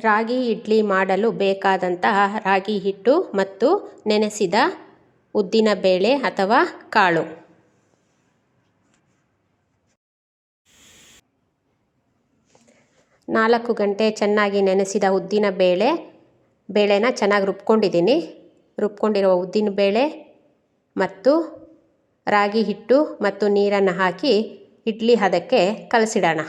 ರಾಗಿ ಇಡ್ಲಿ ಮಾಡಲು ಬೇಕಾದಂತಹ ರಾಗಿ ಹಿಟ್ಟು ಮತ್ತು ನೆನೆಸಿದ ಉದ್ದಿನ ಬೇಳೆ ಅಥವಾ ಕಾಳು. ನಾಲ್ಕು ಗಂಟೆ ಚೆನ್ನಾಗಿ ನೆನೆಸಿದ ಉದ್ದಿನ ಬೇಳೆನ ಚೆನ್ನಾಗಿ ರುಬ್ಕೊಂಡಿದ್ದೀನಿ. ರುಬ್ಕೊಂಡಿರುವ ಉದ್ದಿನ ಬೇಳೆ ಮತ್ತು ರಾಗಿ ಹಿಟ್ಟು ಮತ್ತು ನೀರನ್ನು ಹಾಕಿ ಇಡ್ಲಿ ಹದಕ್ಕೆ ಕಲಸಿಡೋಣ.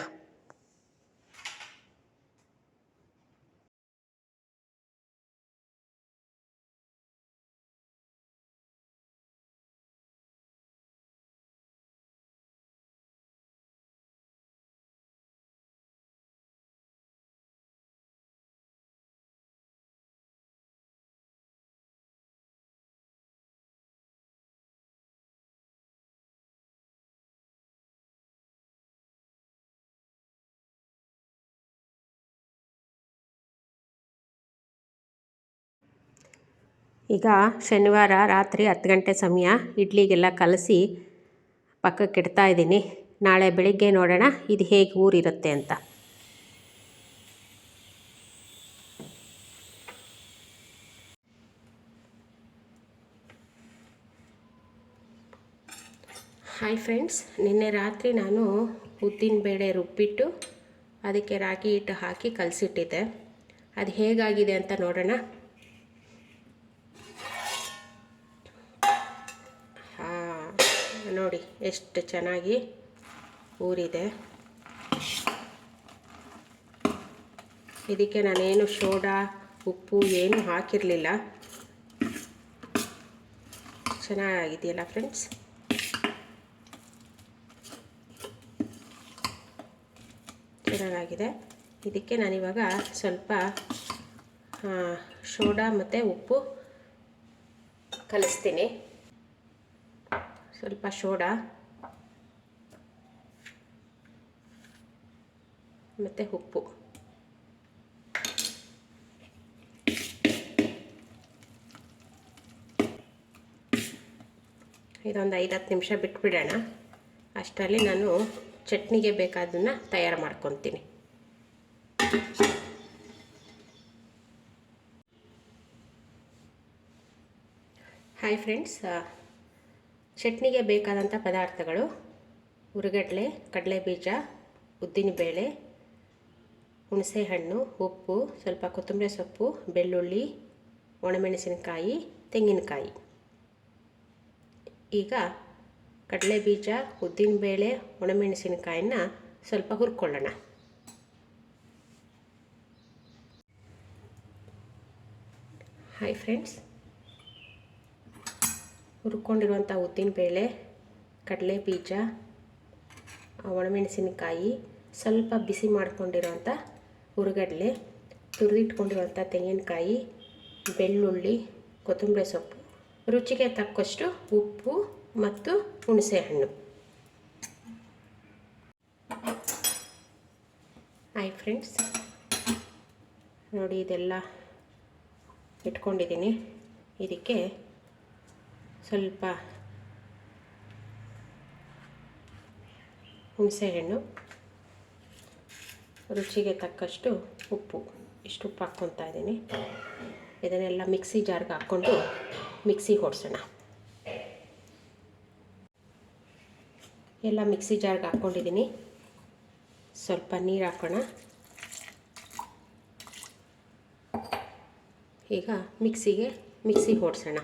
ಈಗ ಶನಿವಾರ ರಾತ್ರಿ 10 ಗಂಟೆ ಸಮಯ ಇಡ್ಲಿಗೆಲ್ಲ ಕಲಸಿ ಪಕ್ಕಕ್ಕೆ ಇಡ್ತಾ ಇದ್ದೀನಿ. ನಾಳೆ ಬೆಳಿಗ್ಗೆ ನೋಡೋಣ ಇದು ಹೇಗೆ ಊರಿರುತ್ತೆ ಅಂತ. ಹಾಯ್ ಫ್ರೆಂಡ್ಸ್, ನಿನ್ನೆ ರಾತ್ರಿ ನಾನು ಉದ್ದಿನ ಬೇಳೆ ರುಬ್ಬಿಟ್ಟು ಅದಕ್ಕೆ ರಾಗಿ ಹಿಟ್ಟು ಹಾಕಿ ಕಲಸಿಟ್ಟಿದ್ದೆ. ಅದು ಹೇಗಾಗಿದೆ ಅಂತ ನೋಡೋಣ. ನೋಡಿ ಎಷ್ಟು ಚೆನ್ನಾಗಿ ಊರಿದೆ. ಇದಕ್ಕೆ ನಾನೇನು ಸೋಡಾ ಉಪ್ಪು ಏನು ಹಾಕಿರಲಿಲ್ಲ. ಚೆನ್ನಾಗಿದೆಯಲ್ಲ ಫ್ರೆಂಡ್ಸ್. ಚೆನ್ನಾಗಿದೆ. ಇದಕ್ಕೆ ನಾನಿವಾಗ ಸ್ವಲ್ಪ ಸೋಡಾ ಮತ್ತು ಉಪ್ಪು ಕಲಿಸ್ತೀನಿ. ಸ್ವಲ್ಪ ಸೋಡಾ ಮತ್ತು ಉಪ್ಪು. ಇದೊಂದು 5-10 ನಿಮಿಷ ಬಿಟ್ಬಿಡೋಣ. ಅಷ್ಟರಲ್ಲಿ ನಾನು ಚಟ್ನಿಗೆ ಬೇಕಾದನ್ನು ತಯಾರು ಮಾಡ್ಕೊತೀನಿ. ಹಾಯ್ ಫ್ರೆಂಡ್ಸ್, ಚಟ್ನಿಗೆ ಬೇಕಾದಂಥ ಪದಾರ್ಥಗಳು: ಹುರಿಗಡಲೆ, ಕಡಲೆಬೀಜ, ಉದ್ದಿನಬೇಳೆ, ಹುಣಸೆಹಣ್ಣು, ಉಪ್ಪು, ಸ್ವಲ್ಪ ಕೊತ್ತಂಬರಿ ಸೊಪ್ಪು, ಬೆಳ್ಳುಳ್ಳಿ, ಒಣಮೆಣಸಿನಕಾಯಿ, ತೆಂಗಿನಕಾಯಿ. ಈಗ ಕಡಲೆಬೀಜ, ಉದ್ದಿನಬೇಳೆ, ಒಣಮೆಣಸಿನಕಾಯಿನ ಸ್ವಲ್ಪ ಹುರ್ಕೊಳ್ಳೋಣ. ಹಾಯ್ ಫ್ರೆಂಡ್ಸ್, ಹುರ್ಕೊಂಡಿರುವಂಥ ಉದ್ದಿನಬೇಳೆ, ಕಡಲೆಬೀಜ, ಒಣಮೆಣಸಿನಕಾಯಿ, ಸ್ವಲ್ಪ ಬಿಸಿ ಮಾಡ್ಕೊಂಡಿರೋಂಥ ಹುರಿಗಡಲೆ, ತುರಿದಿಟ್ಕೊಂಡಿರುವಂಥ ತೆಂಗಿನಕಾಯಿ, ಬೆಳ್ಳುಳ್ಳಿ, ಕೊತ್ತಂಬರಿ ಸೊಪ್ಪು, ರುಚಿಗೆ ತಕ್ಕಷ್ಟು ಉಪ್ಪು ಮತ್ತು ಹುಣಸೆಹಣ್ಣು. ಹಾಯ್ ಫ್ರೆಂಡ್ಸ್, ನೋಡಿ ಇದೆಲ್ಲ ಇಟ್ಕೊಂಡಿದ್ದೀನಿ. ಇದಕ್ಕೆ ಸ್ವಲ್ಪ ಹುಣಸೆಹಣ್ಣು, ರುಚಿಗೆ ತಕ್ಕಷ್ಟು ಉಪ್ಪು, ಇಷ್ಟು ಉಪ್ಪು ಹಾಕ್ಕೊತಾ ಇದ್ದೀನಿ. ಇದನ್ನೆಲ್ಲ ಮಿಕ್ಸಿ ಜಾರ್ಗೆ ಹಾಕ್ಕೊಂಡು ಮಿಕ್ಸಿಗೆ ಓಡಿಸೋಣ. ಎಲ್ಲ ಮಿಕ್ಸಿ ಜಾರ್ಗೆ ಹಾಕ್ಕೊಂಡಿದ್ದೀನಿ. ಸ್ವಲ್ಪ ನೀರು ಹಾಕೋಣ. ಈಗ ಮಿಕ್ಸಿ ಓಡಿಸೋಣ.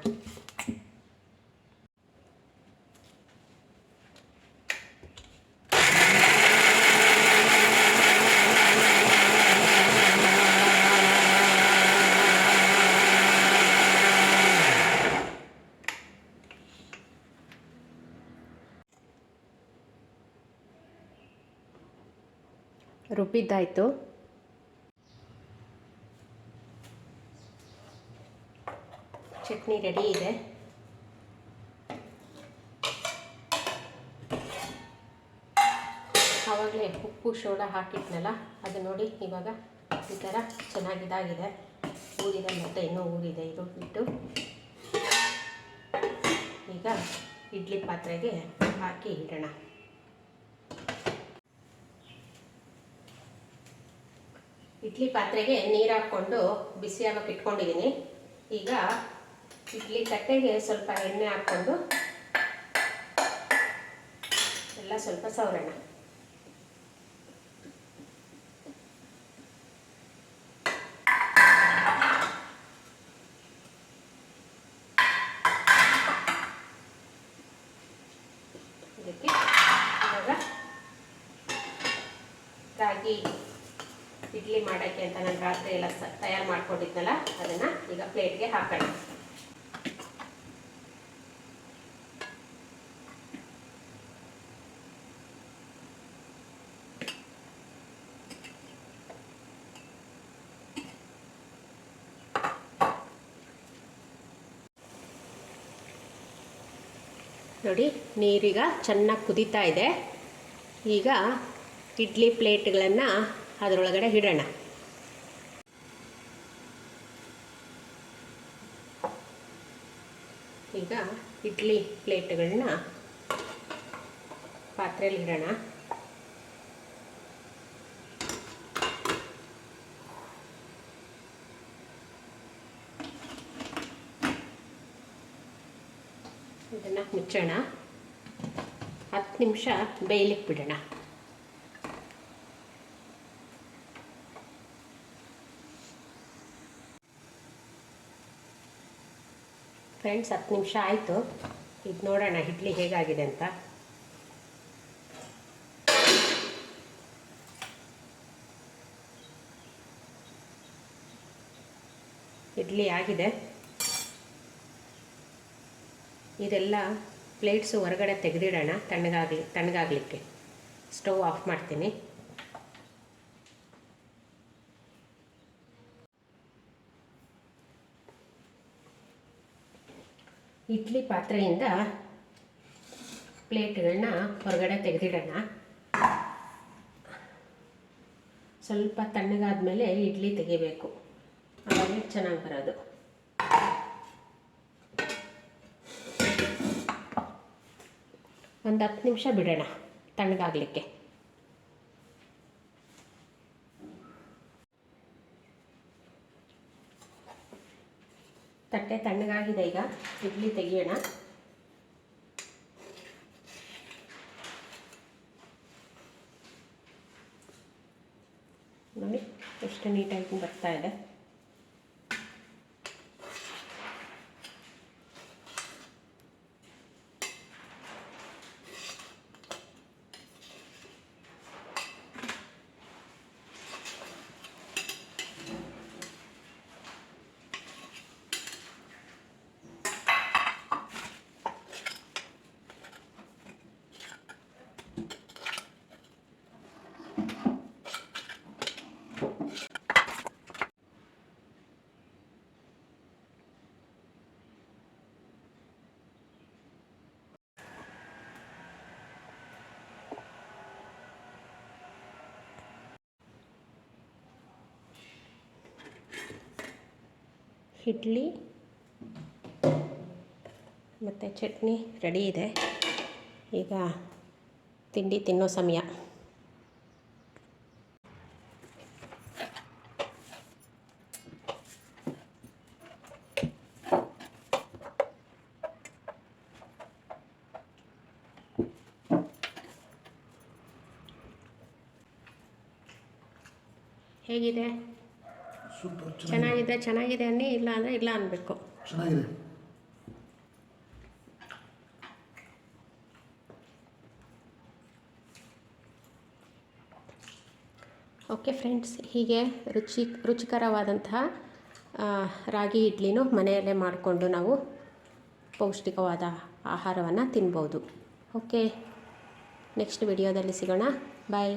ರುಬ್ಬಿದ್ದಾಯಿತು. ಚಟ್ನಿ ರೆಡಿ ಇದೆ. ಆವಾಗಲೇ ಉಪ್ಪು ಸೋಡಾ ಹಾಕಿದ್ನಲ್ಲ, ಅದು ನೋಡಿ ಇವಾಗ ಈ ಥರ ಚೆನ್ನಾಗಿದಾಗಿದೆ. ಊರಿದೆ, ಮತ್ತು ಇನ್ನೂ ಊರಿದೆ ಇದು ಹಿಟ್ಟು. ಈಗ ಇಡ್ಲಿ ಪಾತ್ರೆಗೆ ಹಾಕಿ ಇಡೋಣ. ಇಡ್ಲಿ ಪಾತ್ರೆಗೆ ನೀರು ಹಾಕ್ಕೊಂಡು ಬಿಸಿಯಾಗಕ್ಕೆ ಇಟ್ಕೊಂಡಿದ್ದೀನಿ. ಈಗ ಇಡ್ಲಿ ತಟ್ಟೆಗೆ ಸ್ವಲ್ಪ ಎಣ್ಣೆ ಹಾಕ್ಕೊಂಡು ಎಲ್ಲ ಸ್ವಲ್ಪ ಸವರೋಣ. ಇದಕ್ಕೆ ಇವಾಗ ರಾಗಿ ಇಡ್ಲಿ ಮಾಡೋಕ್ಕೆ ಅಂತ ನಾನು ರಾತ್ರಿ ಎಲ್ಲ ತಯಾರು ಮಾಡ್ಕೊಂಡಿದ್ನಲ್ಲ, ಅದನ್ನು ಈಗ ಪ್ಲೇಟ್ಗೆ ಹಾಕೋಣ. ನೋಡಿ, ನೀರೀಗ ಚೆನ್ನಾಗಿ ಕುದೀತಾ ಇದೆ. ಈಗ ಇಡ್ಲಿ ಪ್ಲೇಟ್ಗಳನ್ನು ಅದರೊಳಗಡೆ ಇಡೋಣ. ಈಗ ಇಡ್ಲಿ ಪ್ಲೇಟ್ಗಳನ್ನ ಪಾತ್ರೆಯಲ್ಲಿ ಇಡೋಣ. ಇದನ್ನು ಮುಚ್ಚೋಣ. 10 ನಿಮಿಷ ಬೇಯಲಿಕ್ಕೆ ಬಿಡೋಣ. ಫ್ರೆಂಡ್ಸ್, 10 ನಿಮಿಷ ಆಯಿತು. ಇದು ನೋಡೋಣ ಇಡ್ಲಿ ಹೇಗಾಗಿದೆ ಅಂತ. ಇಡ್ಲಿ ಆಗಿದೆ. ಇದೆಲ್ಲ ಪ್ಲೇಟ್ಸು ಹೊರಗಡೆ ತೆಗೆದಿಡೋಣ ತಣ್ಣಗಾಗಲಿಕ್ಕೆ. ಸ್ಟವ್ ಆಫ್ ಮಾಡ್ತೀನಿ. ಇಡ್ಲಿ ಪಾತ್ರೆಯಿಂದ ಪ್ಲೇಟ್ಗಳನ್ನ ಹೊರಗಡೆ ತೆಗೆದಿಡೋಣ. ಸ್ವಲ್ಪ ತಣ್ಣಗಾದ ಮೇಲೆ ಇಡ್ಲಿ ತೆಗಿಬೇಕು, ಆವಾಗ ಚೆನ್ನಾಗಿ ಬರೋದು. ಒಂದು 10 ನಿಮಿಷ ಬಿಡೋಣ ತಣ್ಣಗಾಗಲಿಕ್ಕೆ. ತಟ್ಟೆ ತಣ್ಣಗಾಗಿದೆ. ಈಗ ಇಡ್ಲಿ ತೆಗಿಯೋಣ. ನೋಡಿ ಎಷ್ಟು ನೀಟಾಗಿ ಬರ್ತಾ ಇದೆ. ಇಡ್ಲಿ ಮತ್ತು ಚಟ್ನಿ ರೆಡಿ ಇದೆ. ಈಗ ತಿಂಡಿ ತಿನ್ನೋ ಸಮಯ. ಹೇಗಿದೆ? ಸೂಪರ್. ಚೆನ್ನಾಗಿದೆ ಅನ್ನಿ, ಇಲ್ಲ ಅಂದರೆ ಇಲ್ಲ ಅನ್ನಬೇಕು. ಚೆನ್ನಾಗಿದೆ. ಓಕೆ ಫ್ರೆಂಡ್ಸ್, ಹೀಗೆ ರುಚಿಕರವಾದಂತಹ ರಾಗಿ ಇಡ್ಲಿನೂ ಮನೆಯಲ್ಲೇ ಮಾಡಿಕೊಂಡು ನಾವು ಪೌಷ್ಟಿಕವಾದ ಆಹಾರವನ್ನು ತಿನ್ಬೋದು. ಓಕೆ, ನೆಕ್ಸ್ಟ್ ವಿಡಿಯೋದಲ್ಲಿ ಸಿಗೋಣ. ಬಾಯ್.